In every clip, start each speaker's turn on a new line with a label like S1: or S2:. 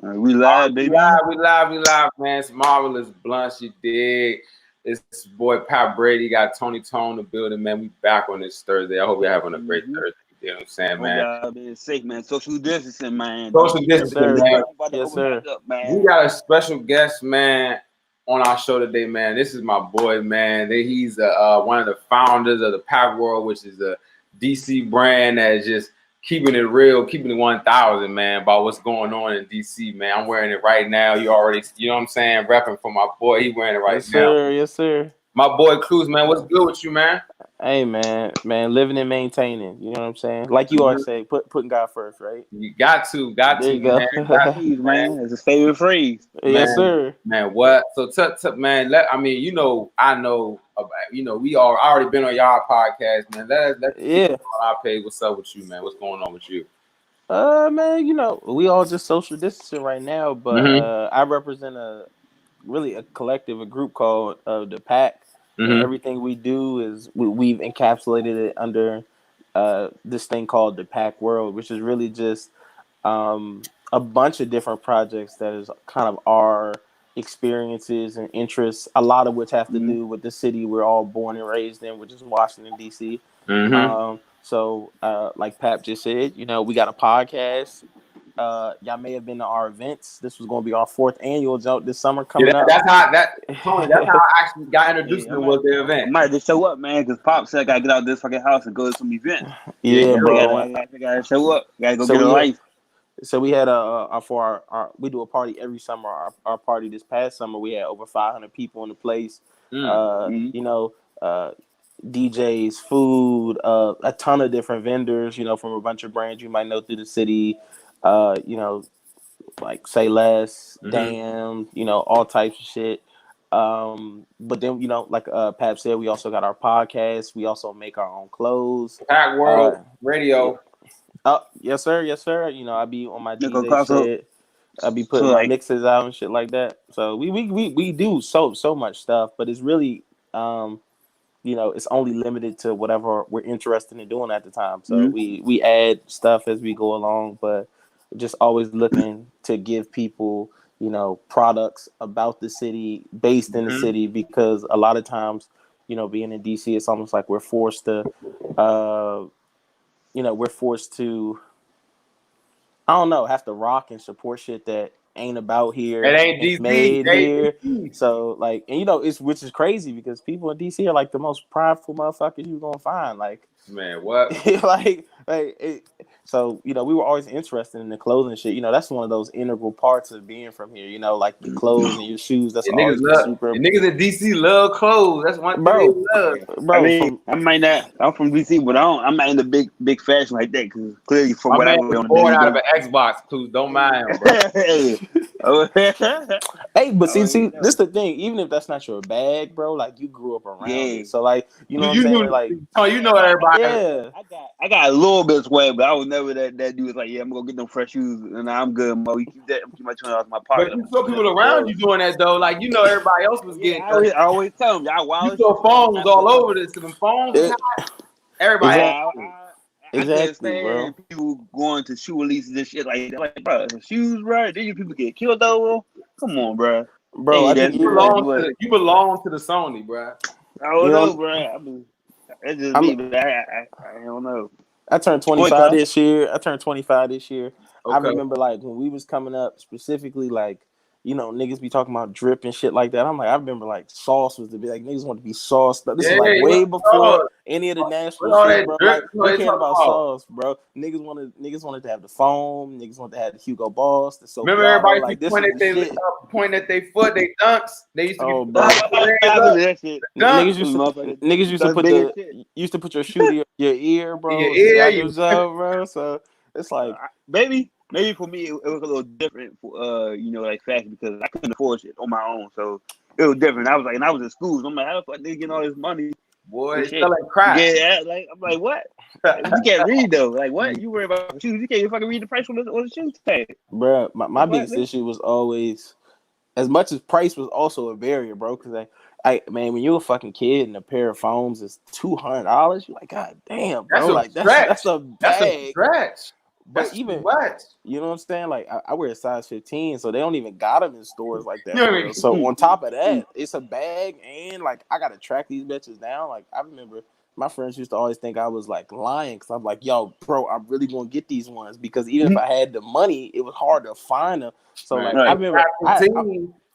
S1: We live, baby.
S2: We live, man. It's marvelous Bluntz, you dig. It's boy Pat Brady, got Tony Tone in the building, man. We back on this Thursday. I hope you're having a great Thursday. You know what I'm saying, man?
S1: Y'all been safe, man. Social distancing, man.
S2: Social distancing, man.
S1: Yes, sir.
S2: We got a special guest, man, on our show today, man. This is my boy, man. He's one of the founders of the Pack.World, which is a DC brand that is just keeping it real, keeping it 1,000, man, about what's going on in DC, man. I'm wearing it right now. You know what I'm saying? Repping for my boy. He wearing it right now.
S3: Yes, sir.
S2: My boy KLUSE, man. What's good with you, man?
S3: Hey, man, living and maintaining. You know what I'm saying? Like you always say, putting God first, right?
S2: You got to,
S3: there you go.
S1: Man. It's his favorite phrase.
S3: Yes, sir.
S2: Man, what? So, man. I know about. We already been on y'all podcast, man. Let's on our page. What's up with you, man? What's going on with you?
S3: Man, we all just social distancing right now, but I represent a collective, a group called the Pack. And everything we do is we've encapsulated it under this thing called the Pack.World, which is really just a bunch of different projects that is kind of our experiences and interests, a lot of which have to do with the city we're all born and raised in, which is Washington, D.C. So like Pap just said, we got a podcast. Y'all may have been to our events. This was going to be our 4th annual jump this summer coming up.
S2: That's how I actually got introduced to the event.
S1: I might just show up, man, because Pop said I got to get out of this fucking house and go to some events.
S3: Bro.
S1: I got to show up. Got to go get a life.
S3: So we had we do a party every summer. Our party this past summer, we had over 500 people in the place. DJs, food, a ton of different vendors, from a bunch of brands you might know through the city. Like Say Less, Damn, all types of shit. But then, like Pap said, we also got our podcast. We also make our own clothes.
S2: Pack.World Radio.
S3: Yes, sir. I be on my DJ shit. I be putting my mixes out and shit like that. So we do so much stuff, but it's really it's only limited to whatever we're interested in doing at the time. So we add stuff as we go along, but just always looking to give people, products about the city, based in the city, because a lot of times, being in DC, it's almost like we're forced to, have to rock and support shit that ain't about here.
S2: It ain't DC.
S3: Made here. So which is crazy because people in DC are like the most prideful motherfuckers you're gonna find. Like,
S2: man, what?
S3: So we were always interested in the clothing shit. That's one of those integral parts of being from here. Like your clothes and your shoes. That's always super.
S2: Niggas in DC love clothes. That's one thing they love.
S3: Bro,
S1: I'm from DC, but I'm not in the big fashion like that. Because clearly, from what I'm
S2: born out of an Xbox, please don't mind him, bro.
S3: Hey, but see, this is the thing. Even if that's not your bag, bro, like you grew up around it. So what I'm saying? Like,
S2: everybody.
S3: Yeah,
S1: I got a little bit of swag, but I was never that dude was like, I'm gonna get them fresh shoes and I'm good, Mo. You keep my $20 in my pocket.
S2: But you saw people around you doing that though, like everybody else was getting.
S1: I always tell them, y'all wild.
S2: You saw phones all over this. The phones, everybody.
S3: Exactly, bro.
S1: People going to shoe releases and shit like that. Like, bro, shoes, bro. Then you people get killed over. Come on, bro.
S3: Bro,
S2: hey, you belong to the Sony, bro.
S1: I don't know, bro. It's just me, but I don't know.
S3: I turned 25 this year.
S2: Okay.
S3: I remember like when we was coming up, specifically like, niggas be talking about drip and shit like that. I'm like, I remember like sauce was to be like niggas want to be sauced. This is like way before any of the national shit, bro. Like, we cared about sauce, bro. Niggas wanted to have the foam. Niggas wanted to have the Hugo Boss. The
S2: remember everybody like this point at their foot, they dunks. They used to
S3: niggas used to put your shoe to your ear, bro.
S2: Your ear,
S3: bro. So it's like
S1: Maybe for me it was a little different for like fashion because I couldn't afford shit on my own, so it was different. I was like, and I was in school, so I'm like, how the fuck they getting all this money?
S2: Boy, it's selling crack.
S1: Yeah, like I'm like, what? You can't read though. Like, what? You worry about shoes? You can't even fucking read the price on the shoes tag.
S3: Bro, my biggest issue was always, as much as price was also a barrier, bro. Because man, when you're a fucking kid and a pair of phones is $200, you're like, God damn, bro. That's a bag.
S2: That's a stretch.
S3: But even you know what I'm saying? Like I wear a size 15, so they don't even got them in stores like that. For real. So on top of that, it's a bag, and like I gotta track these bitches down. Like I remember my friends used to always think I was like lying because I'm like, yo, bro, I'm really gonna get these ones because even if I had the money, it was hard to find them. So like I remember,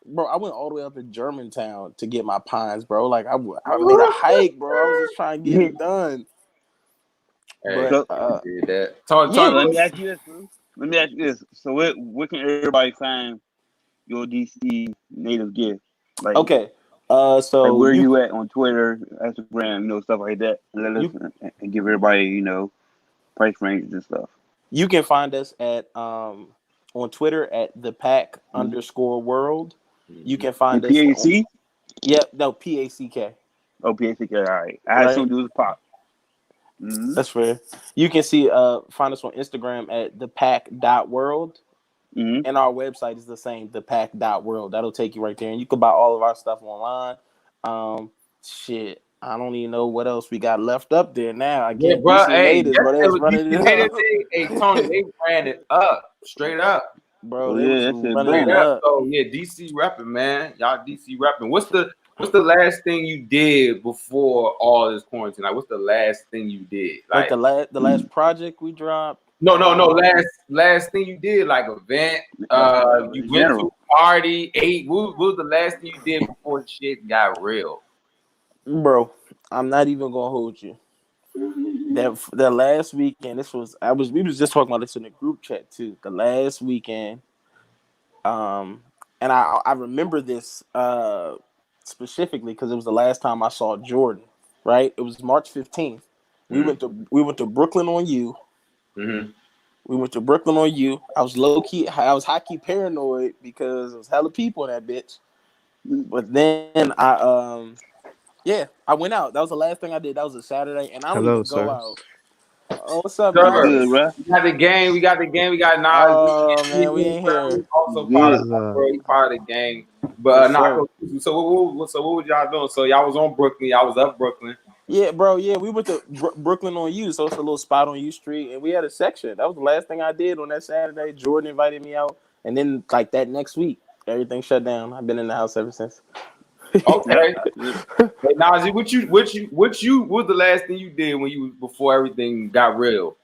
S3: bro, I went all the way up in Germantown to get my pines, bro. Like I made a hike, bro. I was just trying to get it done.
S2: Hey,
S3: but
S2: did that.
S1: Let me ask you this, bro. Let me ask you this. So where can everybody find your DC native gift? Like,
S3: okay. So
S1: like where you at on Twitter, Instagram, you know, stuff like that. Let us and give everybody, you know, price ranges and stuff.
S3: You can find us at on Twitter at the Pack_World. You can find us
S1: PAC?
S3: PACK.
S1: Oh, PACK, all right. I had some dudes pop.
S3: That's fair. You can find us on Instagram at the Pack.World. And our website is the same, the Pack.World. That'll take you right there. And you can buy all of our stuff online. Shit. I don't even know what else we got left up there now. I guess
S2: bro. Hey,
S3: running it up.
S2: Hey, Tony, they ran it up, straight up,
S3: bro. They was running it up.
S2: So yeah, DC repping, man. Y'all DC repping. What's the last thing you did before all this quarantine? Like, what's the last thing you did?
S3: Like the last project we dropped.
S2: No. Last thing you did, like event. You went to a party, ate. What was the last thing you did before shit got real?
S3: Bro, I'm not even gonna hold you. That last weekend, we was just talking about this in the group chat too. The last weekend, and I remember this specifically because it was the last time I saw Jordan. Right, it was March 15th. We went to Brooklyn on you. We went to Brooklyn on you. I was high key paranoid because there was hella people in that bitch. But then I went out. That was the last thing I did. That was a Saturday, and I don't even go out. Oh, what's up, man?
S2: We got the game. We got Nas.
S3: Oh man, we ain't here.
S2: Also part of the game. But so what was y'all doing? So y'all was on Brooklyn. Y'all was up Brooklyn.
S3: Yeah, bro. Yeah, we went to Brooklyn on U, so it's a little spot on U Street, and we had a section. That was the last thing I did on that Saturday. Jordan invited me out, and then like that next week, everything shut down. I've been in the house ever since.
S2: Okay. Hey, Najee, what was the last thing you did before everything got real?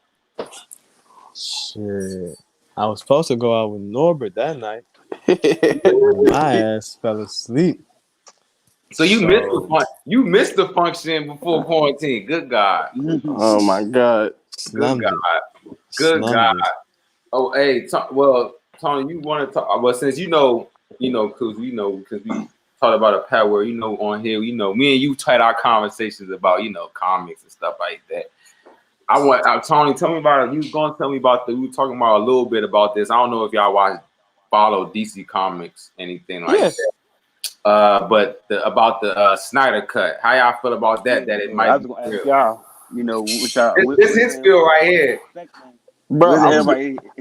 S4: Shit, I was supposed to go out with Norbert that night. My ass fell asleep.
S2: So you missed the function before quarantine. Good God.
S3: Oh my God.
S2: Good God. Oh, hey, Tony, you want to talk? Well, since because we talked about a Pack.World, on here, me and you had our conversations about, comics and stuff like that. Tony, tell me about it. You going to tell me about we were talking about a little bit about this. I don't know if y'all follow DC Comics, anything like that. But about the Snyder cut, how y'all feel about that? That it might be real.
S1: Y'all,
S2: this is his feel right here,
S3: bro.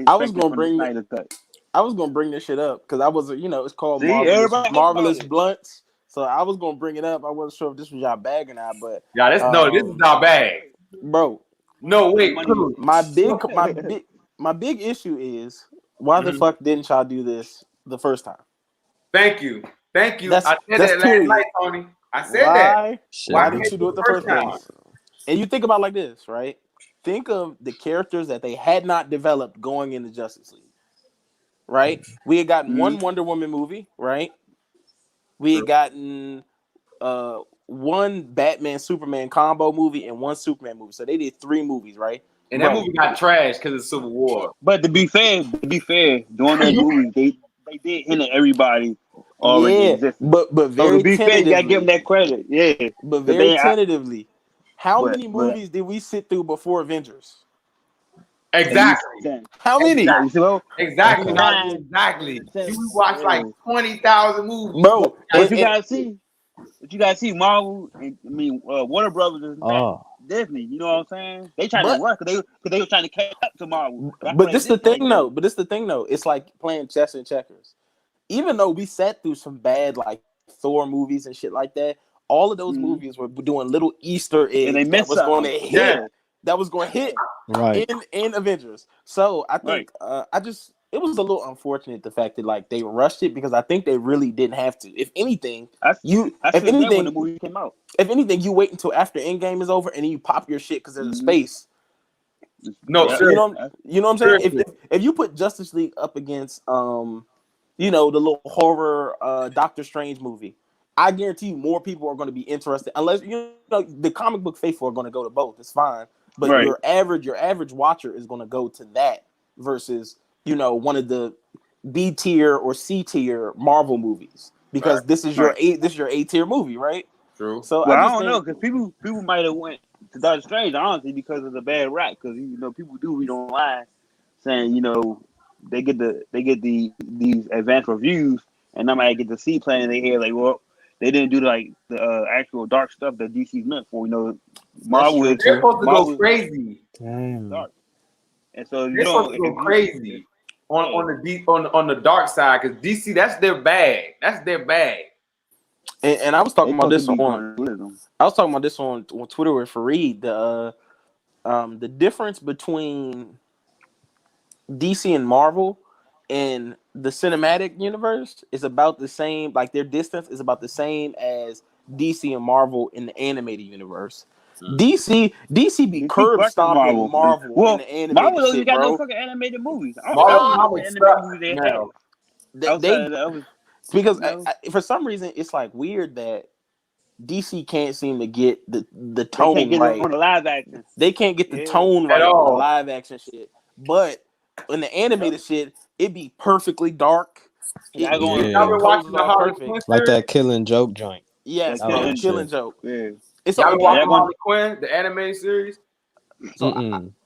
S3: I was gonna bring this shit up because I was, it's called Marvelous Bluntz. So I was gonna bring it up. I wasn't sure if this was y'all bag or not, but
S2: this is our bag,
S3: bro.
S2: No, wait.
S3: My big issue is why the fuck didn't y'all do this the first time?
S2: Thank you. I said that last night, Tony. I said that.
S3: Why didn't you do it the first time? And you think about it like this, right? Think of the characters that they had not developed going into Justice League, right? We had gotten one Wonder Woman movie, right? We had gotten one Batman Superman combo movie and one Superman movie. So they did 3 movies, right?
S2: And that movie got trashed because of Civil War.
S1: But to be fair, during those movies, they did hint at everybody already existed.
S3: But very
S1: to be fair, you gotta give them that credit. Yeah.
S3: But very tentatively. How many movies did we sit through before Avengers?
S2: Exactly.
S3: How many?
S2: Exactly. You watch like 20,000 movies,
S3: bro.
S1: But you gotta see, Marvel. Warner Brothers is Disney. You know what I'm saying? They trying to rush because they were trying to catch up to Marvel.
S3: But this the thing, though. It's like playing chess and checkers. Even though we sat through some bad like Thor movies and shit like that, all of those movies were doing little Easter eggs that was going to hit. that was going to hit in Avengers. So I think it was a little unfortunate the fact that like they rushed it because I think they really didn't have to. If anything, when the movie came out. If anything, you wait until after Endgame is over and then you pop your shit because there's a space.
S2: No,
S3: you know what I'm saying? If you put Justice League up against the little horror Doctor Strange movie, I guarantee you more people are going to be interested. Unless the comic book faithful are going to go to both. It's fine, but your average watcher is going to go to that versus one of the B tier or C tier Marvel movies because this is your A tier movie, right?
S2: True.
S3: So
S1: I don't know because people might have went to Doctor Strange honestly because of the bad rap because people do read online saying they get these advanced reviews and I might get to see playing in their head like well they didn't do the actual dark stuff that DC's meant for Marvel
S2: they're supposed to go crazy.
S4: Damn.
S1: Dark. And so
S2: they're supposed to go crazy on the dark side because DC that's their bag. That's their bag.
S3: And I was talking about this on Twitter with Fareed. The difference between DC and Marvel in the cinematic universe is about the same. Like their distance is about the same as DC and Marvel in the animated universe. DC be curb stomping Marvel in the animated
S1: Marvel
S3: shit,
S1: don't got
S3: bro.
S1: no fucking animated movies.
S3: Because for some reason it's like weird that DC can't seem to get the tone right
S1: on the live action.
S3: They can't get the tone right on the live action shit, but in the animated shit, it be perfectly dark.
S4: Like that Killing Joke joint.
S3: Yes, Killing Joke.
S2: Yeah. It's y'all watching Harley Quinn, the animated series.
S3: So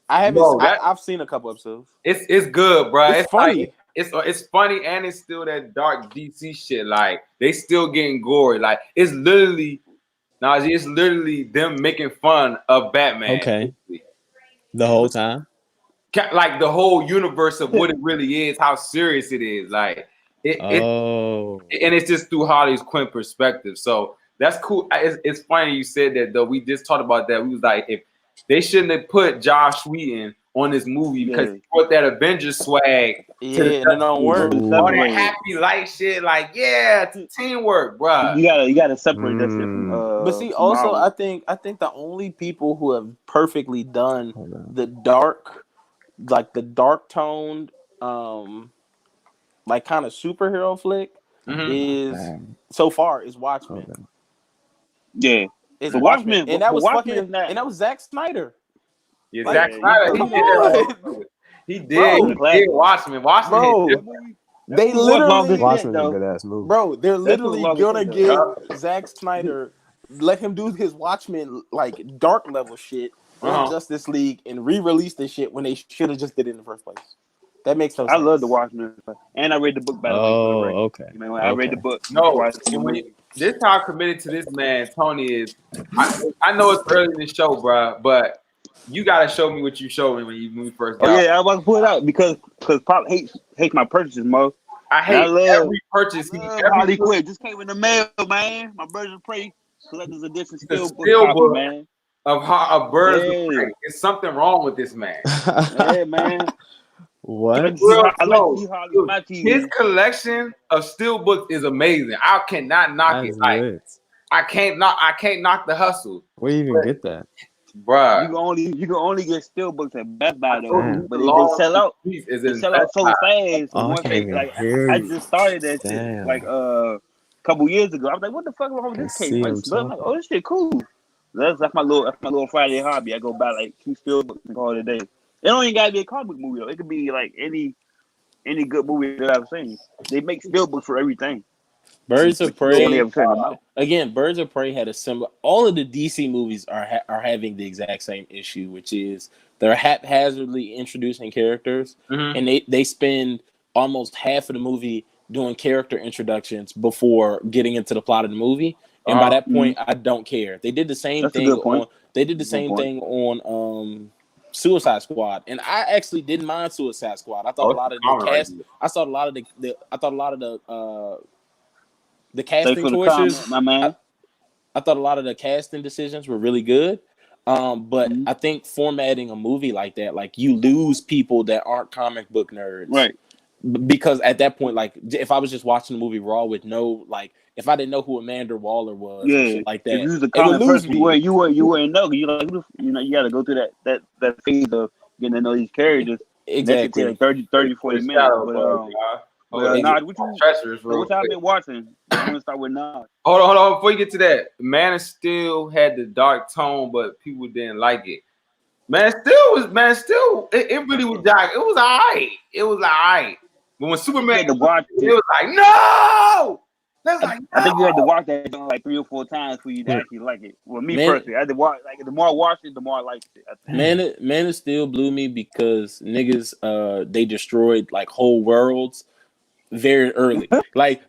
S3: I haven't. I've seen a couple episodes.
S2: It's good, bro.
S3: It's funny.
S2: Like, it's funny and it's still that dark DC shit. Like they still getting gory. Like it's literally them making fun of Batman.
S4: Okay. The whole time.
S2: Like the whole universe of what it really is, how serious it is. Like and it's just through Harley Quinn perspective. So that's cool. It's funny you said that though. We just talked about that. We was like, if they shouldn't have put Josh Whedon on this movie because he brought that Avengers swag.
S3: And it don't work.
S2: All that happy light shit, like it's teamwork, bro.
S1: You gotta separate that shit from.
S3: But see, also Marvel. I think the only people who have perfectly done the dark, like the dark toned, like kind of superhero flick is so far is Watchmen.
S1: Yeah,
S3: it's Watchmen, and that was fucking, and that was Zack Snyder.
S2: Yeah, Zack Snyder. He did Watchmen.
S3: They literally
S4: Watchmen's a good ass movie.
S3: Bro, they're literally gonna give Zack Snyder let him do his Watchmen like dark level shit on Justice League and re-release this shit when they should have just did it in the first place. That makes no sense.
S1: I love the Watchmen, and I read the book by the way.
S4: Okay.
S1: I read the book.
S2: No, this how committed to this man Tony is. I know it's early in the show, bro, but you gotta show me what you showed me when you first got.
S1: Oh yeah, I was to pull it out because Pop hates my purchases, Mo.
S2: I love every purchase.
S1: Harley Quinn just came in the mail, man. My Birds of Prey collector's edition steelbook, man.
S2: Of Birds of Prey. There's something wrong with this man.
S1: Yeah, man.
S4: What?
S2: His collection of steelbooks is amazing. I cannot knock it. Like, I can't knock the hustle.
S4: Where you even get that?
S2: Bruh.
S1: You can only get steelbooks at Best Buy though. But they sell out. They sell out so fast. I just started that shit like a couple years ago. I was like, what the fuck wrong with this case? I'm like, oh, this shit cool. That's my little Friday hobby. I go buy like 2 steelbooks and call it a day. It don't even gotta be a comic book movie though. It could be like any good movie that I've seen. They make steelbooks for everything.
S3: Birds of Prey. Again, Birds of Prey had a similar. All of the DC movies are having the exact same issue, which is they're haphazardly introducing characters, and they spend almost half of the movie doing character introductions before getting into the plot of the movie. And by that point, I don't care. They did the same thing. On Suicide Squad, and I actually didn't mind Suicide Squad. I thought a lot of the cast. I thought a lot of the casting choices. I thought a lot of the casting decisions were really good. But I think formatting a movie like that, like you lose people that aren't comic book nerds,
S1: right?
S3: Because at that point, like if I was just watching the movie raw with no like, if I didn't know who Amanda Waller was and shit like that,
S1: if you was a
S3: it would
S1: common
S3: lose
S1: person,
S3: me.
S1: you wouldn't know. You like you got to go through that phase of getting to know these characters.
S3: Exactly.
S1: That could take like 30-40 minutes. But Nod, what y'all been watching? You want to start with Nod?
S2: Hold on. Before you get to that, Man of Steel had the dark tone, but people didn't like it. Man of Steel, it really was dark. It was alright. But when Superman,
S1: had to watch
S2: it was like, no!
S1: I think you had to watch that like 3 or 4 times for you to actually like it. Well, me personally, I had to watch. Like the more I watched it, the more I liked it.
S3: Man of Steel blew me because niggas they destroyed like whole worlds very early. like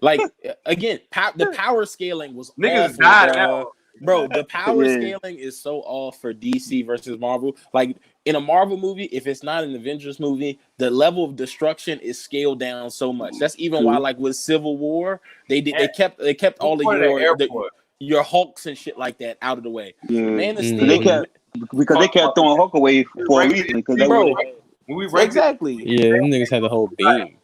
S3: again, the power scaling was
S2: niggas
S3: awful,
S2: died.
S3: Bro, the power scaling is so off for DC versus Marvel. Like in a Marvel movie, if it's not an Avengers movie, the level of destruction is scaled down so much. That's even why, like with Civil War, they kept all of your Hulks and shit like that out of the way.
S1: Yeah,
S3: Man of Steel,
S1: because they kept throwing Hulk away for a reason. Because
S3: exactly.
S4: Yeah, them niggas had the whole beam.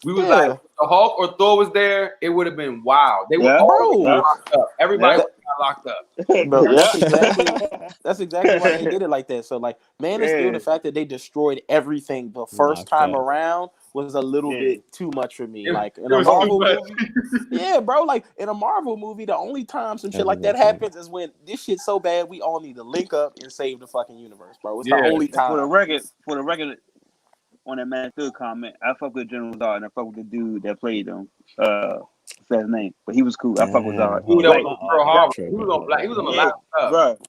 S2: We was like, if the Hulk or Thor was there, it would have been wild. They were all locked up. Everybody got locked up.
S3: Bro, that's exactly why they did it like that. So like, Man of Steel, the fact that they destroyed everything the first time around was a little bit too much for me. Like in a Marvel movie, bro. Like in a Marvel movie, the only time some shit like that happens is when this shit's so bad we all need to link up and save the fucking universe, bro. It's the only time.
S1: For the record. On that Man of Steel comment, I fuck with General Zod and I fuck with the dude that played him. What's his name? But he was cool. I fuck with Zod. He was on Black. He was on the last stuff. Bro,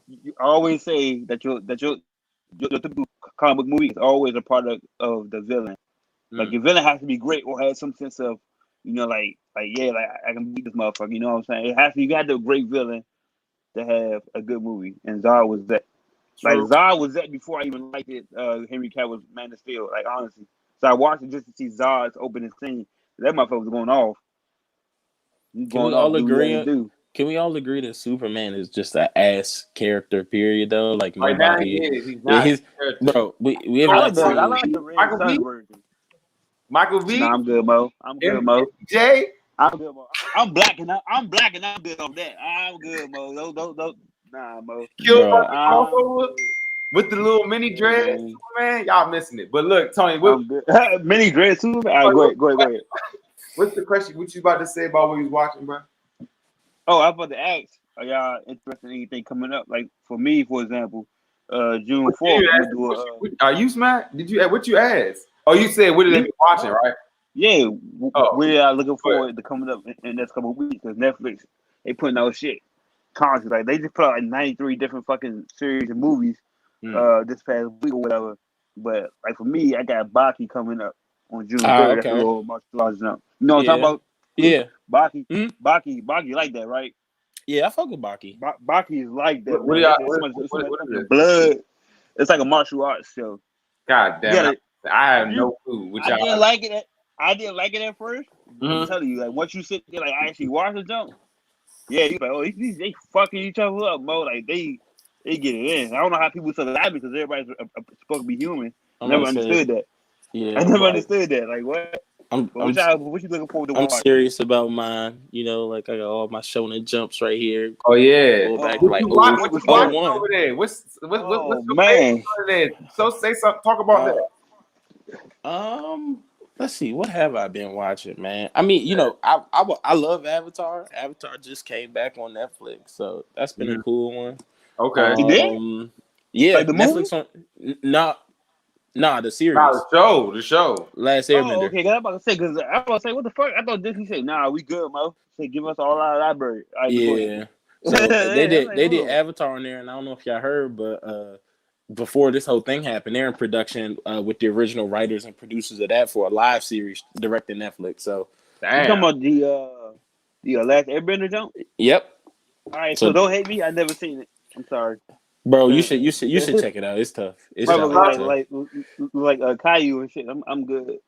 S1: you always say that your typical comic book movie is always a product of the villain. Like your villain has to be great or have some sense of, like I can beat this motherfucker. You know what I'm saying? You got the great villain to have a good movie, and Zod was that. Like Zod was that before I even liked it. Henry Cavill's Man of Steel, like honestly. So I watched it just to see Zod's opening scene. That motherfucker was going off.
S3: Can we all agree that Superman is just an ass character? Period. Though, like nobody. He's not. Bro, we have not seen.
S1: I like the Red Sun version.
S2: Michael V.
S1: Nah, I'm good, Mo.
S2: Jay.
S1: I'm good, Mo. I'm black and I'm good on that. I'm good, Mo. Don't. Nah, Mo.
S2: With the little mini dreads, man, y'all missing it. But look, Tony,
S1: mini dreads, Superman. Go ahead.
S2: What's the question? What you about to say about what you was watching, bro?
S1: Oh, I was about to ask, are y'all interested in anything coming up? Like for me, for example, June 4th.
S2: Are you smart? What you asked? Oh, you said what did they be watching, right?
S1: Yeah, we are looking forward to coming up in the next couple of weeks because Netflix they putting out shit. Constantly, like they just put out like 93 different fucking series and movies this past week or whatever. But like for me, I got Baki coming up on June 3rd. That's a little martial arts jump. You know what I'm talking about?
S3: Yeah,
S1: Baki. Baki like that, right?
S3: Yeah, I fuck with Baki.
S1: Baki is like that.
S2: What is it?
S1: Blood. It's like a martial arts show.
S2: God damn it! I have no clue.
S1: I didn't like it. I didn't like it at first. I'm telling you, like once you sit there, like I actually watch the jump. Yeah, you like, oh, they fucking each other up, Mo. Like they get it in. I don't know how people survive because everybody's supposed to be human. I never understood that.
S3: Yeah,
S1: I never understood that. Like what? What you looking forward to?
S3: I'm serious about mine. Like I got all my shonen jumps right here.
S2: Oh yeah.
S3: Back
S2: what you watching over there? What's man? So say something. Talk about
S3: that. Let's see. What have I been watching, man? I mean, I love Avatar. Avatar just came back on Netflix, so that's been a cool one.
S2: Okay.
S3: Yeah,
S1: like the
S3: Netflix
S1: movie?
S3: Nah, the series.
S2: Nah, the show.
S3: Last Airbender.
S1: Okay, I'm about to say, what the fuck? I thought Disney said, nah, we good, Mo. Say, give us all our library.
S3: Yeah. So they did Avatar on there, and I don't know if y'all heard, but before this whole thing happened, they're in production with the original writers and producers of that for a live series directed Netflix. So,
S1: you talking about the Last Airbender jump?
S3: Yep.
S1: All right, so don't hate me. I never seen it. I'm sorry,
S3: bro. You should check it out. It's tough. It's
S1: like Caillou and shit. I'm good.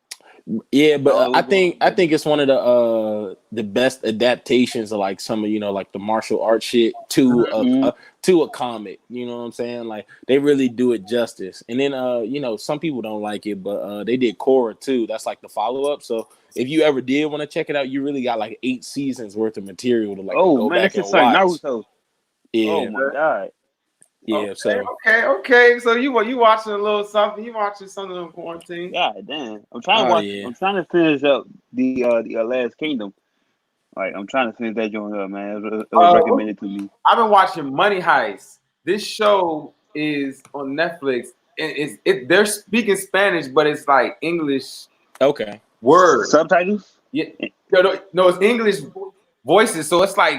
S3: Yeah, but I think it's one of the the best adaptations of like some of like the martial art shit to a comic. You know what I'm saying? Like they really do it justice. And then some people don't like it, but they did Korra too. That's like the follow up. So if you ever did want to check it out, you really got like 8 seasons worth of material to go back and watch.
S1: Naruto.
S3: Yeah.
S1: Oh my god.
S3: Yeah.
S2: Okay. So you watching a little something? You watching something in quarantine?
S1: God damn. I'm trying to watch. Yeah. I'm trying to finish up the Last Kingdom. Like I'm trying to finish that joint up, man. It was recommended to me.
S2: I've been watching Money Heist. This show is on Netflix. They're speaking Spanish, but it's like English.
S3: Okay.
S2: Words.
S1: Subtitles?
S2: Yeah. No, it's English voices. So it's like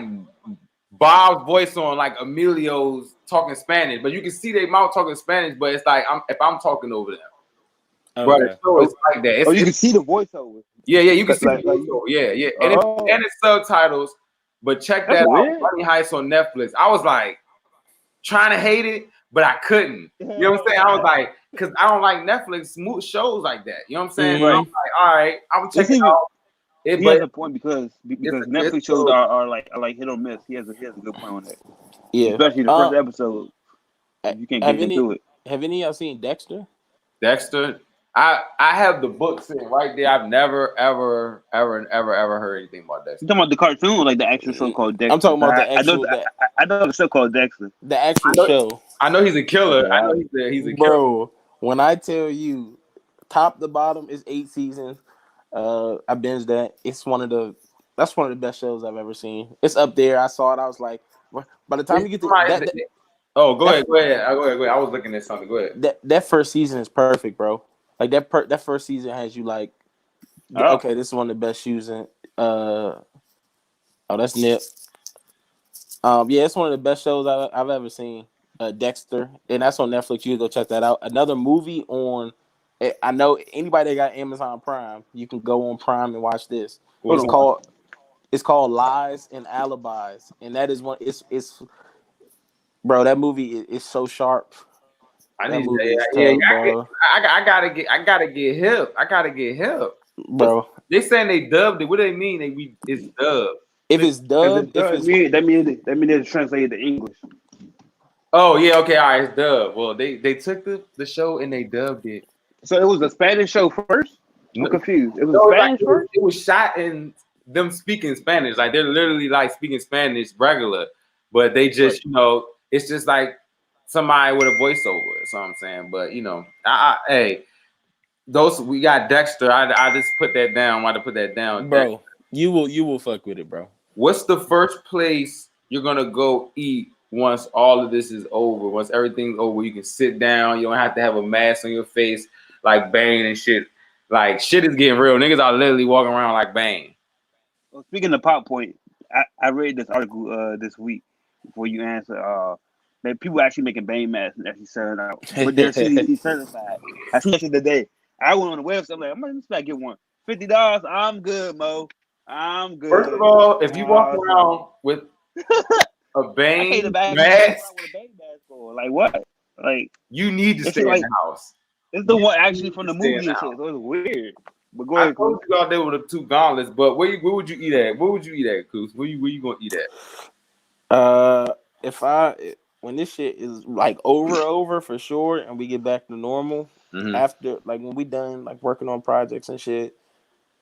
S2: Bob's voice on like Emilio's talking Spanish, but you can see their mouth talking Spanish, but it's like if I'm talking over them. Okay. But it's like that.
S1: You can see the voiceover.
S2: Yeah, you can see the voiceover. Yeah. And it's subtitles. But check that out. Money Heist on Netflix. I was like trying to hate it, but I couldn't. You know what I'm saying? I was like, because I don't like Netflix shows like that. You know what I'm saying? Right. I'm like, all right, I'm checking it out.
S1: He has a point because Netflix shows are like hit or miss. He has a good point on that. Yeah, especially the first episode. You can't get into it.
S3: Have any of y'all seen Dexter?
S2: Dexter, I have the book sitting right there. I've never ever heard anything about Dexter.
S1: You talking about the cartoon or like the actual show called Dexter?
S3: I'm talking about the actual.
S1: I know the show called Dexter.
S3: The actual show.
S2: I know he's a killer. I know he's a killer.
S3: Bro, when I tell you, top to bottom is 8 seasons. I binged that. That's one of the best shows I've ever seen. It's up there. I saw it. I was like, by the time you get to
S2: go ahead. I was looking at something. Go ahead.
S3: That first season is perfect, bro. Like that first season has you like, okay, this is one of the best shoes in. That's Nip. Yeah, it's one of the best shows I've ever seen. Dexter, and that's on Netflix. You can go check that out. Another movie on. I know anybody that got Amazon Prime, you can go on Prime and watch this. It's called Lies and Alibis, and that is one. It's bro, that movie is so sharp.
S2: I gotta get hip. I gotta get hip,
S3: bro.
S2: They saying they dubbed it. What do they mean? It's dubbed.
S3: If it's dubbed,
S1: that means it's translated to English.
S2: Oh yeah, okay, all right, it's dubbed. Well, they took the show and they dubbed it.
S1: So it was a Spanish show first? I'm confused. It was Spanish first?
S2: It was shot in them speaking Spanish. Like they're literally like speaking Spanish regular, but they just it's just like somebody with a voiceover. That's what I'm saying. But hey, we got Dexter. I just put that down. Why to put that down,
S3: bro? You will fuck with it, bro.
S2: What's the first place you're gonna go eat once all of this is over? Once everything's over, you can sit down. You don't have to have a mask on your face like Bane and shit. Like shit is getting real. Niggas are literally walking around like Bane.
S1: Well, speaking of Pop Point, I read this article this week before you answer. That people actually making Bane masks and actually selling out, but they're CDC certified. I seen that shit today. I went on the website. I'm like, I'm gonna get one. $50. I'm good, Mo. I'm good.
S2: First of all, if you walk around with a Bane mask,
S1: like what? Like
S2: you need to stay in the house.
S1: It's the one actually from the movie and shit, so it's weird. But go ahead.
S2: I told you out there with the 2 gauntlets, but where would you eat at? Where would you eat at, Coos? Where you gonna eat
S3: at? When this shit is like over for sure, and we get back to normal after, like when we done like working on projects and shit,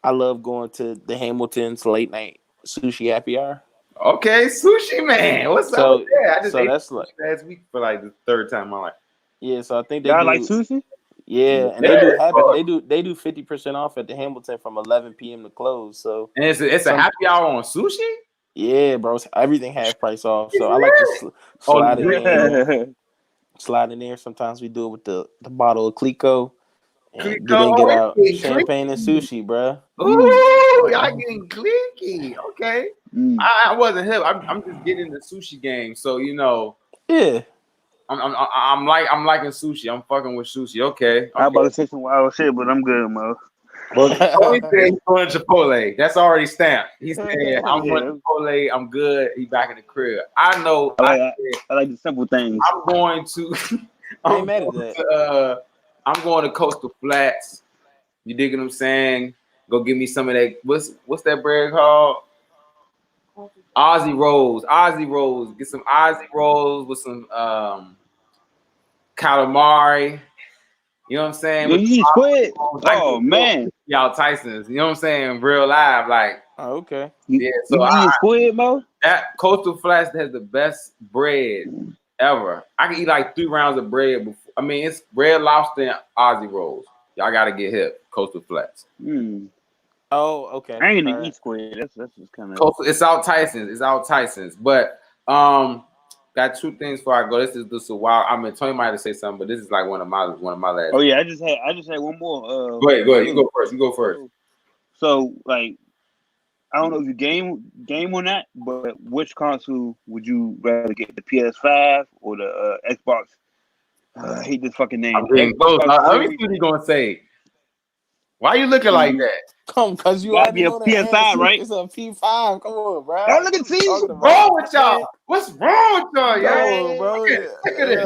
S3: I love going to the Hamilton's late night sushi happy hour.
S2: Okay, sushi man, what's up with that? I just ate
S3: that's like
S2: last week for like the 3rd time in my life.
S3: Yeah, so I think
S1: y'all like sushi.
S3: Yeah, and they do 50% off at the Hamilton from 11 p.m. to close. So
S2: and it's a happy hour on sushi.
S3: Yeah, bro, everything half price off. So I like to slide it in. Slide in there. Sometimes we do it with the bottle of Clico. And get out champagne and sushi, bro.
S2: Ooh, y'all getting clicky. Okay. I wasn't hip. I'm just getting the sushi game. So
S3: Yeah.
S2: I'm liking sushi. I'm fucking with sushi. Okay.
S1: I'm about to say some wild shit, but I'm good, Mo.
S2: Well, only thing he's going to Chipotle. That's already stamped. He's saying I'm going to Chipotle. I'm good. He's back in the crib. I know.
S1: I like the simple things.
S2: I'm going to. I'm going to Coastal Flats. You dig what I'm saying? Go give me some of that. What's that bread called? Aussie rolls. Get some Aussie rolls with some calamari. You know what I'm saying?
S1: You eat squid? Oh man,
S2: y'all Tyson's. You know what I'm saying? Real live, like.
S3: Oh, okay.
S2: Yeah.
S1: So you eat squid, Mo?
S2: That Coastal Flats has the best bread ever. I can eat like 3 rounds of bread before. I mean, it's red lobster and Aussie rolls. Y'all gotta get hip. Coastal Flats.
S3: Oh, okay.
S1: I ain't gonna eat squid. That's just kind of.
S2: It's out Tyson's. But got 2 things before I go. This is a while. I mean, Tony might have to say something, but this is like one of my last.
S1: Oh yeah, I just had one more.
S2: Go ahead. You go first.
S1: So like, I don't know if you game or not, but which console would you rather get, the PS5 or the Xbox? I hate this fucking name.
S2: Let me see what he's gonna say. Why are you looking like that?
S3: Come, cause you
S1: gotta be a PS5, right?
S3: It's a P5. Come on, bro.
S1: Don't look at see.
S2: What's wrong with y'all? What's wrong with y'all,
S3: yo? Bro,
S2: look at
S3: it.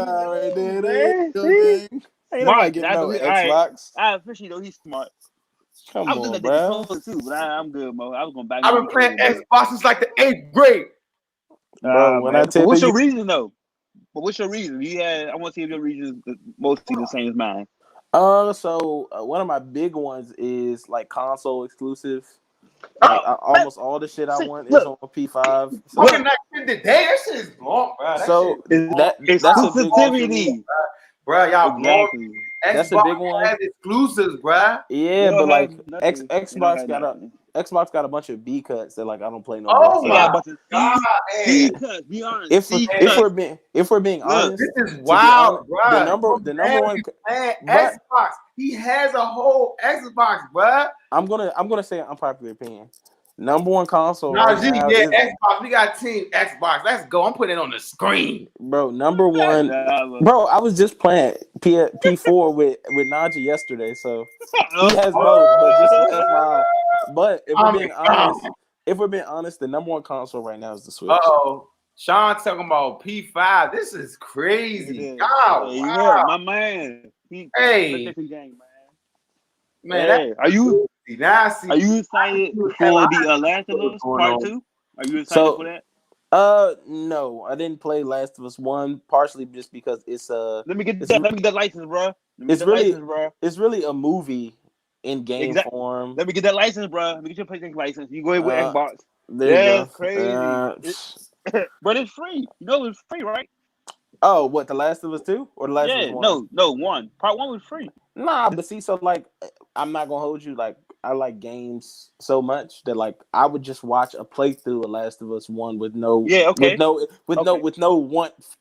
S3: Ain't nobody getting no Xbox.
S1: I officially know he's smart.
S3: Come
S1: I was
S3: on,
S1: bro. Too, but I'm good, Mo. I was gonna back.
S2: I've been playing Xbox since like the 8th grade,
S3: bro. When I tell
S1: what's
S3: you,
S1: your reason though? But what's your reason? I want to see if your reason is mostly the same as mine.
S3: So one of my big ones is like console exclusive. Like almost all the shit I want is on P5. So
S2: that shit is long, bro.
S3: So that's
S1: exclusivity,
S2: bro. Y'all exactly.
S3: That's a big one.
S2: Has exclusives, bro.
S3: Yeah, but like Xbox got a bunch of B cuts that like I don't play no more.
S2: Oh my god,
S1: B cuts. Be honest.
S3: If we're being honest,
S2: this is wild, bro.
S3: The number one
S2: Xbox. He has a whole Xbox, bro.
S3: I'm gonna say unpopular opinion. Number one console.
S2: Xbox. We got Team Xbox. Let's go. I'm putting it on the screen,
S3: bro. Number one, bro. I was just playing P4 with Najee yesterday, so he has both. But just FYI. But if we're being honest, the number one console right now is the Switch.
S2: Sean talking about P5. This is crazy.
S1: Wow. My man. Different game, man. Are you excited for the Last of Us Part 2? Are you excited for that?
S3: No, I didn't play Last of Us 1, partially just because it's
S1: Let me get that license, bro.
S3: It's really a movie in game form.
S1: Let me get that license, bro. Let me get your PlayStation license. You go ahead with Xbox.
S3: That's
S1: crazy. But it's free. You know it's free, right?
S3: Oh, what, The Last of Us 2 or The Last of Us 1?
S1: No, 1. Part 1 was free.
S3: Nah, but see, so like, I'm not gonna hold you. Like, I like games so much that like I would just watch a playthrough of Last of Us 1 with no want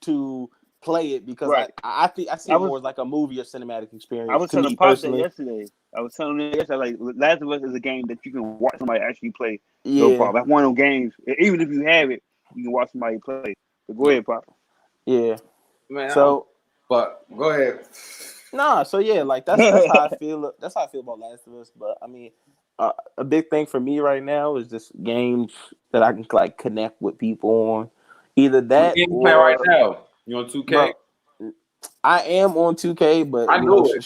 S3: to play it because I see it more as like a movie or cinematic experience.
S1: I was telling Pop that yesterday. Like Last of Us is a game that you can watch somebody actually play. So far, that's one of those games. Even if you have it, you can watch somebody play. But go ahead, Pop.
S3: Yeah.
S2: Man, but go ahead.
S3: Nah, so yeah, like that's how I feel. That's how I feel about Last of Us. But I mean, a big thing for me right now is just games that I can like connect with people on. Either that
S2: or play right now. You on 2K?
S3: Bro, I am on 2K, but
S2: I know it.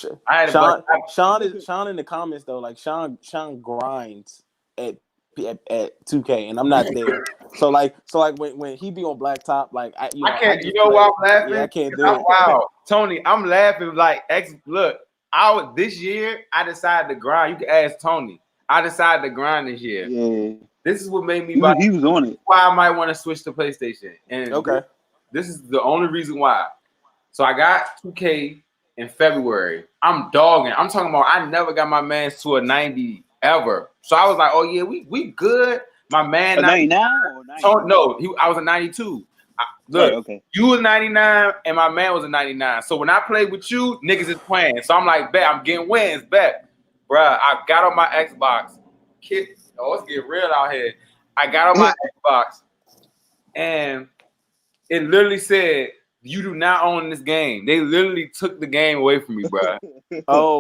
S3: Sean in the comments though, like Sean grinds at 2K, and I'm not there. So like when he be on Blacktop, like I can't.
S2: You know why I'm laughing?
S3: Yeah, I can't do it.
S2: Wow, Tony, I'm laughing like look. This year I decided to grind. You can ask Tony. I decided to grind this year.
S1: Yeah.
S2: This is what made me.
S1: He was on it.
S2: Why I might want to switch to PlayStation. And this is the only reason why. So I got 2K in February. I'm dogging. I'm talking about I never got my man to a 90 ever. So I was like, oh yeah, we good. My man
S1: 99 or 90?
S2: No, I was a 92. Look, you was 99 and my man was a 99. So when I played with you, niggas is playing. So I'm like, bet I'm getting wins, bet. Bruh, I got on my Xbox. Let's get real out here. I got on my Xbox and it literally said, you do not own this game. They literally took the game away from me, bruh.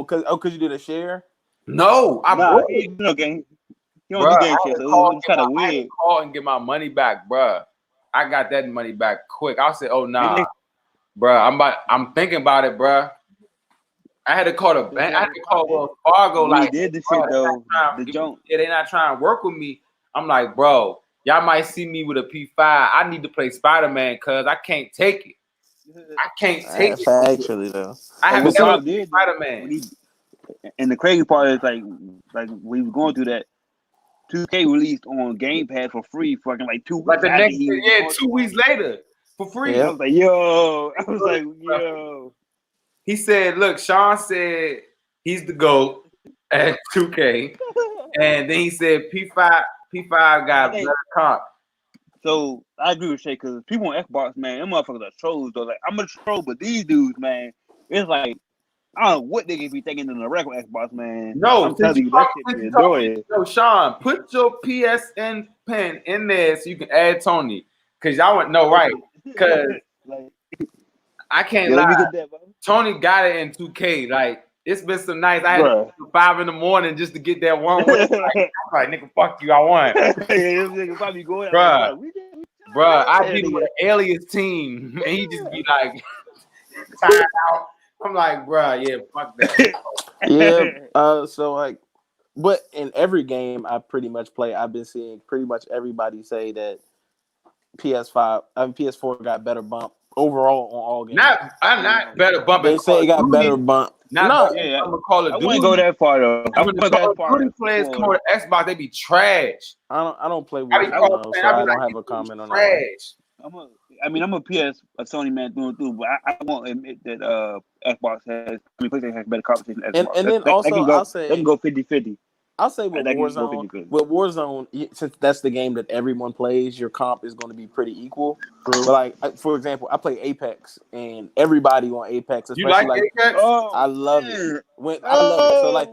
S3: Cause you did a share?
S2: No, I bought it.
S1: No game. You don't do game share, so it's kind of weird.
S2: I call and get my money back, bruh. I got that money back quick. I said, oh nah, bruh. I'm thinking about it, bruh. I had to call the bank. I had to call Wells Fargo.
S1: Like, did the shit though.
S2: They not trying to work with me. I'm like, bro, y'all might see me with a P5. I need to play Spider-Man because I can't take it. I can't take it.
S3: Actually, though,
S2: I have never played Spider-Man.
S1: And the crazy part is like we were going through that. 2K released on Game Pass for free, fucking like 2 weeks.
S2: Like the next, 2 weeks later for free.
S1: I was like, yo.
S2: He said, "Look, Sean said he's the GOAT at 2K, and then he said P5 got better comp."
S1: So I agree with Shay because people on Xbox, man, them motherfuckers are trolls though. Like I'm a troll, but these dudes, man, it's like I don't know what they could be thinking in the regular Xbox, man.
S2: No,
S1: I'm telling you, that shit be annoying.
S2: No, Sean, put your PSN pen in there so you can add Tony, because y'all wouldn't know, right? Because like, I can't lie. Tony got it in 2K. Like it's been some nights. I had to 5 in the morning just to get that one way. Like nigga, fuck you, I won. Bruh, I be with an alias team, and he just be like tired out. I'm like, bro, yeah, fuck that.
S3: Yeah. So like, but in every game I pretty much play, I've been seeing pretty much everybody say that PS4 got better bump overall on all games.
S2: Not better bump.
S3: They say it got better bump.
S2: I'm gonna call it.
S1: I wouldn't go that far though.
S2: I'm gonna Call of Duty players come on the Xbox, they be trash.
S3: I don't play Warzone, so I don't have a comment on that.
S1: I'm a Sony man through and through, but I won't admit that Xbox PlayStation has better competition than Xbox.
S3: And then I'll say
S1: they can go 50-50.
S3: I'll say with Warzone, since that's the game that everyone plays, your comp is going to be pretty equal. But like, for example, I play Apex, and everybody on Apex, especially
S2: you like Apex?
S3: I love it. I love it. So like,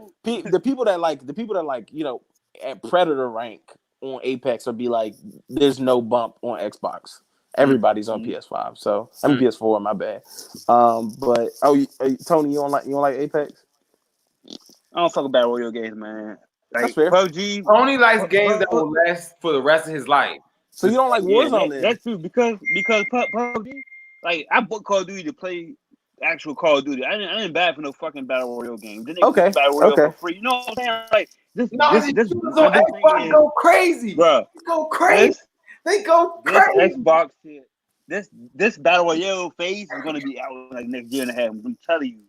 S3: the people that like at Predator rank on Apex will be like, there's no bump on Xbox. Everybody's on PS5, so I'm PS4. My bad. But Tony, you don't like Apex?
S1: I don't fuck about Royal games, man. Like,
S3: that's fair.
S1: PUBG.
S2: Tony likes games that will last for the rest of his life.
S3: So you don't like Warzone then?
S1: That's true because PUBG. Like I bought Call of Duty to play actual Call of Duty. I didn't buy it for no fucking battle royale game. Then they battle royale for free. You know what I'm saying? Like this
S2: Xbox go crazy,
S1: bro.
S2: Go crazy. They go crazy.
S1: This Xbox shit. This battle royale phase is gonna be out like next year and a half. I'm telling you.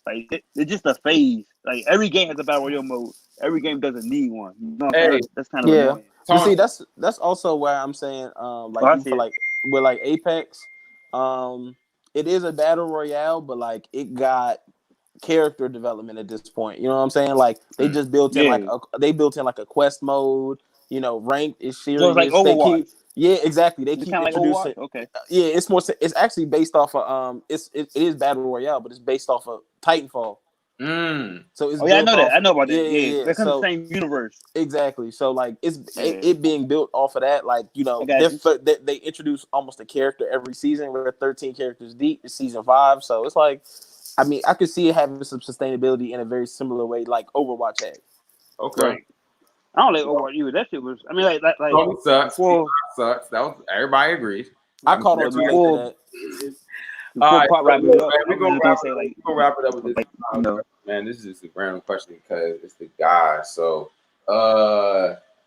S1: Like it's just a phase. Like every game has a battle royale mode. Every game doesn't need one. You know what I'm saying? That's kind of annoying.
S3: You see, that's also where I'm saying, with like Apex, it is a battle royale, but like it got character development at this point. You know what I'm saying? Like they just built in like a quest mode. You know, ranked is serious.
S1: So it's like Overwatch.
S3: Yeah, exactly. They keep introducing.
S1: Like okay.
S3: Yeah, it's more. It's actually based off of it is battle royale, but it's based off of Titanfall. So it's
S1: I know that. I know about that.
S3: Yeah.
S1: They're kind of the same universe.
S3: Exactly. So like it being built off of that. Like they introduce almost a character every season. We're 13 characters deep. It's season 5, so it's like, I mean, I could see it having some sustainability in a very similar way, like Overwatch had.
S2: Okay.
S1: Right. I don't like Overwatch either. That shit was. I mean, like
S2: sucks. Sucks. That was everybody agrees.
S3: I caught on to that.
S2: We're gonna wrap it up with this. Man, this is just a random question because it's the guy. So,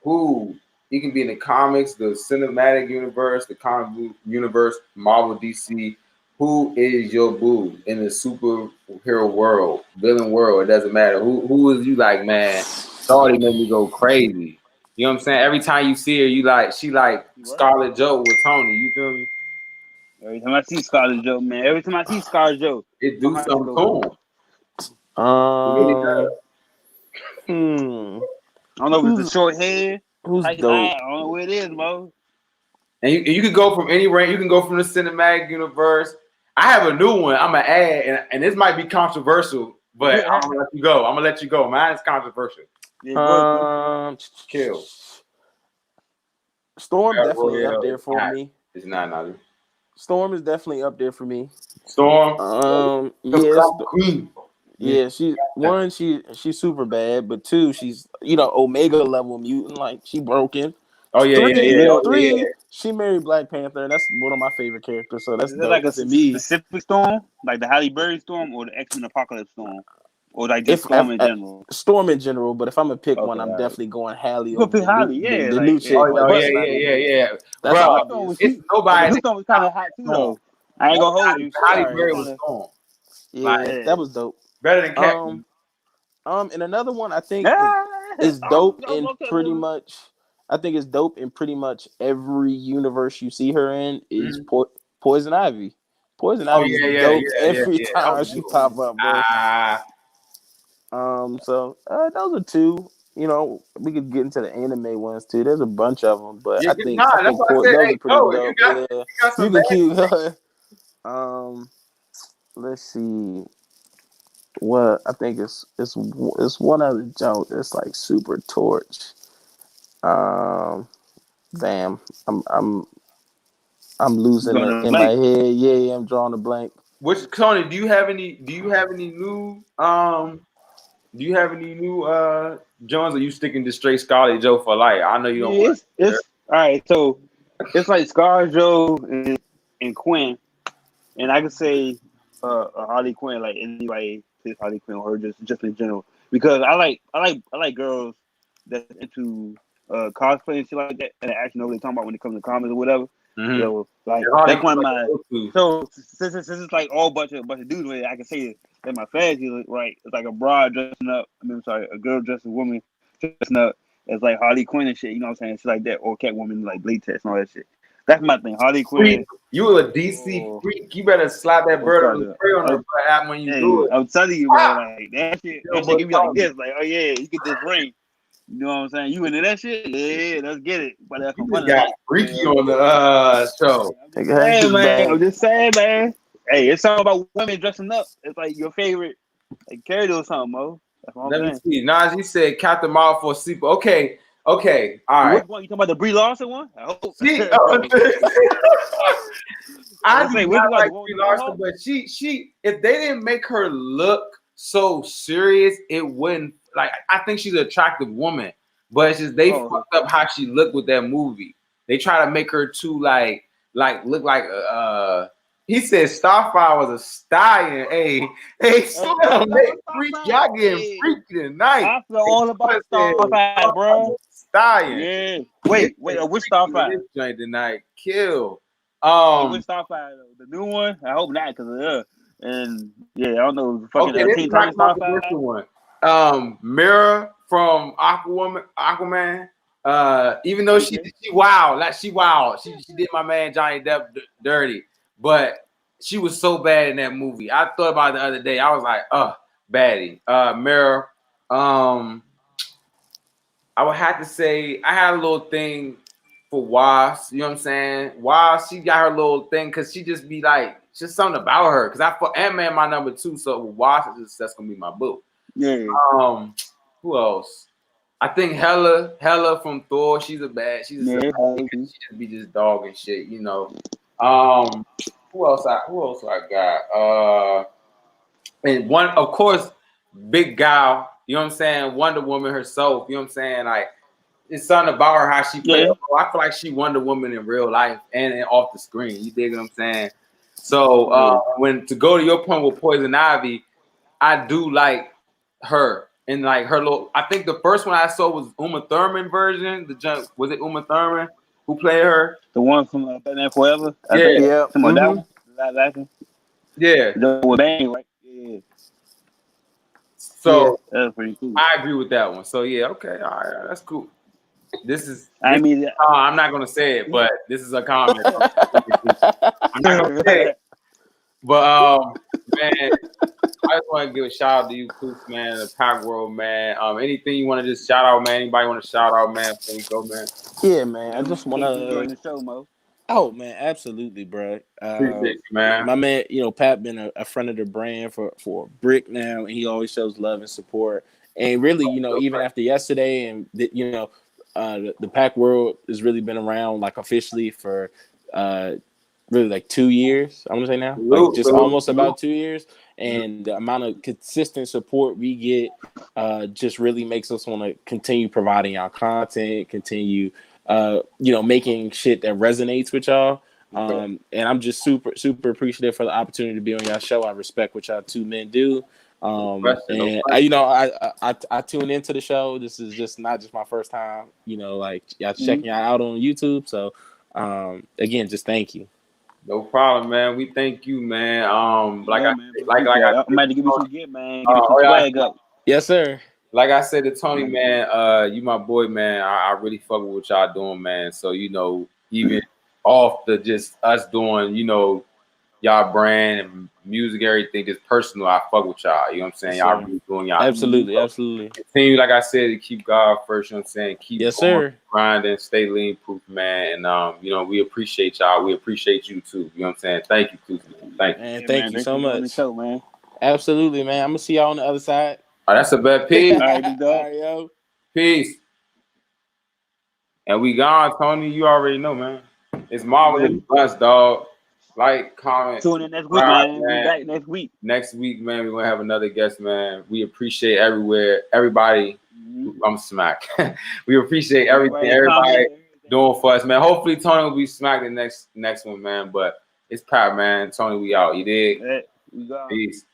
S2: who he can be in the comics, the cinematic universe, the comic book universe, Marvel, DC. Who is your boo in the superhero world, villain world? It doesn't matter. Who is you like, man? Shorty made me go crazy. You know what I'm saying? Every time you see her, she like Scarlet Joe with Tony. You feel me?
S1: Every time I see Scarlet Joe, man. Every time I see Scarlet Joe,
S2: it do something to him.
S1: I don't know if it's the short hair.
S3: Who's dope?
S1: I don't know where it is, Mo.
S2: And you can go from any rank. You can go from the cinematic universe. I have a new one. I'm gonna add, and this might be controversial, but I'm gonna let you go. I'm gonna let you go. Mine is controversial. Kill.
S3: Storm definitely up there for me.
S2: It's not.
S3: Storm is definitely up there for me.
S2: Storm.
S3: She's super bad, but 2, she's Omega level mutant, like she broken.
S2: Oh yeah.
S3: 3, she married Black Panther, and that's one of my favorite characters. So that's
S1: like a specific Storm, like the Halle Berry Storm or the X-Men Apocalypse Storm. Or like just Storm in general?
S3: Storm in general, but if I'm gonna pick one, I'm definitely going Halle.
S1: You gonna pick Halle,
S3: the new chick.
S2: Yeah.
S3: That's
S2: bro, it's nobody.
S1: The Storm was kind of hot too, though. I ain't gonna hold you.
S2: Halle Berry was Storm.
S3: Yeah, that was dope.
S2: Better than Captain.
S3: And another one I think is dope in pretty much. I think it's dope in pretty much every universe you see her in is Poison Ivy. Poison Ivy is dope every time she pop up, bro. So those are two. You know, we could get into the anime ones too. There's a bunch of them, but I think those are pretty dope. You can keep going. Let's see. What I think it's one other joke that's like super torch. Damn, I'm losing it in my head. Yeah, I'm drawing a blank.
S2: Which Tony, do you have any new Jones, or you sticking to straight Scarlet Joe for life? I know you don't.
S1: It's all right. So it's like Scar Joe and Quinn, and I could say Harley Quinn, like anybody plays Harley Quinn or just in general, because I like girls that's into cosplay and shit like that, and I actually know what they're talking about when it comes to comics or whatever. So like that's one of my. So since it's like all bunch of dudes with it, I can say that my fantasy, right? It's like a broad dressing up. A girl dressed as a woman dressing up as like Harley Quinn and shit. You know what I'm saying? Shit like that, or Catwoman like latex and all that shit. That's my thing. Harley Quinn.
S2: You a DC freak. You better slap that bird on the app when you do it.
S1: I'm telling you, bro. Like that shit give me like this. Like, oh yeah, you get this ring. You know what I'm saying? You into that shit? Yeah, let's get it. But that's
S2: got freaky on the show.
S1: Hey man, I'm just saying, man. Hey, it's all about women dressing up. It's like your favorite like character or something, Mo. That's what I'm saying.
S2: Let me see. Najee said Captain Marvel for sleeper. Okay, all right.
S1: Which one? You talking about the Brie Larson one? I hope.
S2: I do not like Brie Larson, but she if they didn't make her look so serious, it wouldn't. Like, I think she's an attractive woman, but it's just they fucked up how she looked with that movie. They try to make her too like look like he said Starfire was a stallion. Hey, y'all getting freaky tonight.
S1: I feel all about Starfire, bro.
S2: Stallion.
S1: Yeah. Wait, which Starfire?
S2: Joint tonight. Kill.
S1: Which Starfire though? The new one? I hope not, because and yeah, I don't know. Fucking Teen Titans Starfire.
S2: Mira from Aquaman. Even though she wild, she did my man Johnny Depp dirty, but she was so bad in that movie. I thought about it the other day. I was like, baddie. Mira. I would have to say I had a little thing for Wasp. You know what I'm saying? Wasp, she got her little thing because she just be like, just something about her. Because I put Ant-Man my number 2, so Wasp that's gonna be my boo.
S1: Yeah.
S2: Who else? I think Hella from Thor. She's a she just be just dog and shit, you know. Who else I got? And one, of course, big gal. You know what I'm saying? Wonder Woman herself. You know what I'm saying? Like, it's something about her how she plays. I feel like she Wonder Woman in real life and off the screen. You dig what I'm saying? So when to go to your point with Poison Ivy, I do like her and like her little. I think the first one I saw was Uma Thurman version. Was it Uma Thurman who played her?
S1: The one from Batman Forever.
S2: Yeah.
S1: Some of that one.
S2: Yeah.
S1: With Bang, right? Yeah.
S2: So
S1: that's pretty cool.
S2: I agree with that one. So yeah, okay, all right, that's cool.
S1: I mean,
S2: I'm not gonna say it, but this is a comment. I'm not gonna say it. But man, I just want to give a shout out to you, KLUSE, man, the Pack.World, man. Anything you want to just shout out, man? Anybody want to shout out, man? Before we go, man.
S3: Yeah, man. I just want to
S1: join the show, Mo.
S3: Oh man, absolutely, bro.
S2: Appreciate you, man.
S3: My man, Pat been a friend of the brand for a brick now, and he always shows love and support. And really, even after yesterday, and the Pack.World has really been around like officially for really like 2 years. I'm gonna say now, like just almost about 2 years. And the amount of consistent support we get just really makes us want to continue providing our content, continue making shit that resonates with y'all. And I'm just super, super appreciative for the opportunity to be on y'all show. I respect what y'all two men do. And I tune into the show. This is just not just my first time, like y'all checking y'all out on YouTube. So again, just thank you.
S2: No problem, man. We thank you, man.
S1: I'm about to give me some gift, man. Give me some swag up.
S3: Yes, sir.
S2: Like I said to Tony, man, you my boy, man. I really fuck with what y'all doing, man. So, even off the just us doing, y'all brand and music, everything is personal. I fuck with y'all. You know what I'm saying? Y'all really doing y'all.
S3: Absolutely.
S2: Continue, like I said, to keep God first. You know what I'm saying? Keep grinding, stay lean proof, man. And we appreciate y'all. We appreciate you too. You know what I'm saying? Thank you, too. Thank you.
S3: Man, thank you so much.
S1: Show, man.
S3: Absolutely, man. I'm gonna see y'all on the other side.
S2: Oh, that's a bad peace.
S1: All right,
S3: yo.
S2: Peace. And we gone, Tony. You already know, man. It's marvelous Bluntz, dog. Like, comment.
S1: Tune in next week, man. We'll be back next week.
S2: Next week, man, we're gonna have another guest, man. We appreciate everybody. I'm smacked. We appreciate everything, everybody doing for us, man. Hopefully, Tony will be smacked the next one, man. But it's Pat, man. Tony, we out. You dig?
S1: We go.
S2: Peace.